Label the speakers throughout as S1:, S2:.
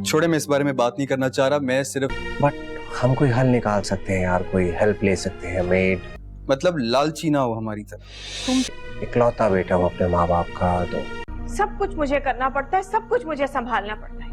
S1: छोड़े, मैं इस बारे में बात नहीं करना चाह रहा। मैं सिर्फ
S2: बट हम कोई हल निकाल सकते हैं यार, कोई हेल्प ले सकते हैं। मेड
S1: मतलब लालची ना हो हमारी तरह।
S3: तुम
S2: इकलौता बेटा हूँ अपने माँ बाप का, तो
S3: सब कुछ मुझे करना पड़ता है, सब कुछ मुझे संभालना पड़ता है।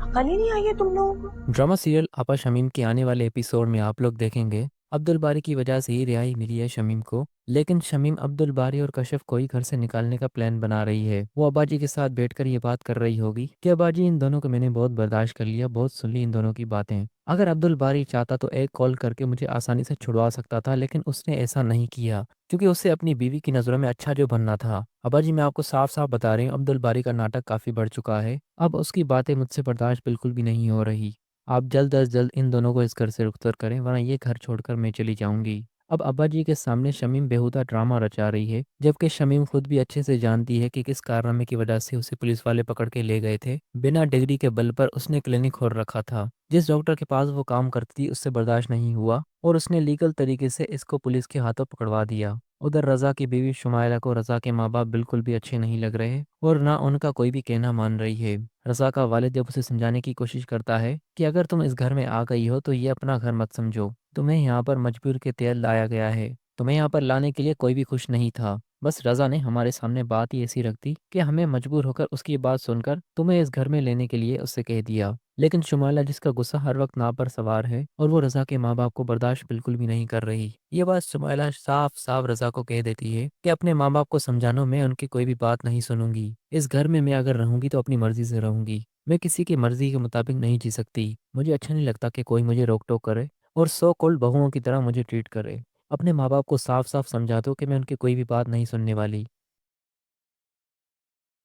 S3: अकल ही नहीं आई है तुम लोगों को।
S4: ड्रामा सीरियल आपा शमीम के आने वाले एपिसोड में आप लोग देखेंगे अब्दुल बारी की वजह से ही रिहाई मिली है शमीम को। लेकिन शमीम अब्दुल बारी और कशिफ को ही घर से निकालने का प्लान बना रही है। वो अब्बाजी के साथ बैठकर ये बात कर रही होगी कि अब्बाजी, इन दोनों को मैंने बहुत बर्दाश्त कर लिया, बहुत सुन ली इन दोनों की बातें। अगर अब्दुल बारी चाहता तो एक कॉल करके मुझे आसानी से छुड़वा सकता था, लेकिन उसने ऐसा नहीं किया क्योंकि उससे अपनी बीवी की नज़रों में अच्छा जो बनना था। अब्बाजी, मैं आपको साफ साफ बता रही हूँ, अब्दुल बारी का नाटक काफ़ी बढ़ चुका है। अब उसकी बातें मुझसे बर्दाश्त बिल्कुल भी नहीं हो रही। आप जल्द अज जल्द इन दोनों को इस घर से रुखसत करें, वरना ये घर छोड़कर मैं चली जाऊंगी। अब अब्बा जी के सामने शमीम बेहुदा ड्रामा रचा रही है, जबकि शमीम खुद भी अच्छे से जानती है कि किस कारनामे की वजह से उसे पुलिस वाले पकड़ के ले गए थे। बिना डिग्री के बल पर उसने क्लिनिक खोल रखा था। जिस डॉक्टर के पास वो काम करती थी उससे बर्दाश्त नहीं हुआ और उसने लीगल तरीके से इसको पुलिस के हाथों पकड़वा दिया। उधर रजा की बीवी शुमाइला को रजा के माँ बाप बिल्कुल भी अच्छे नहीं लग रहे और ना उनका कोई भी कहना मान रही है। रजा का वालिद जब उसे समझाने की कोशिश करता है कि अगर तुम इस घर में आ गई हो तो ये अपना घर मत समझो, तुम्हें यहाँ पर मजबूर के तेल लाया गया है, तुम्हें यहाँ पर लाने के लिए कोई भी खुश नहीं था। बस रजा ने हमारे सामने बात ही ऐसी रख दी कि हमें मजबूर होकर उसकी बात सुनकर तुम्हें इस घर में लेने के लिए उससे कह दिया। लेकिन शुमाइला, जिसका गुस्सा हर वक्त नाव पर सवार है और वो रजा के माँ बाप को बर्दाश्त बिल्कुल भी नहीं कर रही, ये बात शुमाइला साफ साफ रजा को कह देती है कि अपने माँ बाप को समझानो, मैं उनकी कोई भी बात नहीं सुनूंगी। इस घर में मैं अगर रहूंगी तो अपनी मर्जी से रहूंगी, मैं किसी की मर्जी के मुताबिक नहीं जी सकती। मुझे अच्छा नहीं लगता कि कोई मुझे रोक टोक करे और सो कॉल्ड बहुओं की तरह मुझे ट्रीट करे। अपने माँ बाप को साफ साफ समझा दो कि मैं उनकी कोई भी बात नहीं सुनने वाली।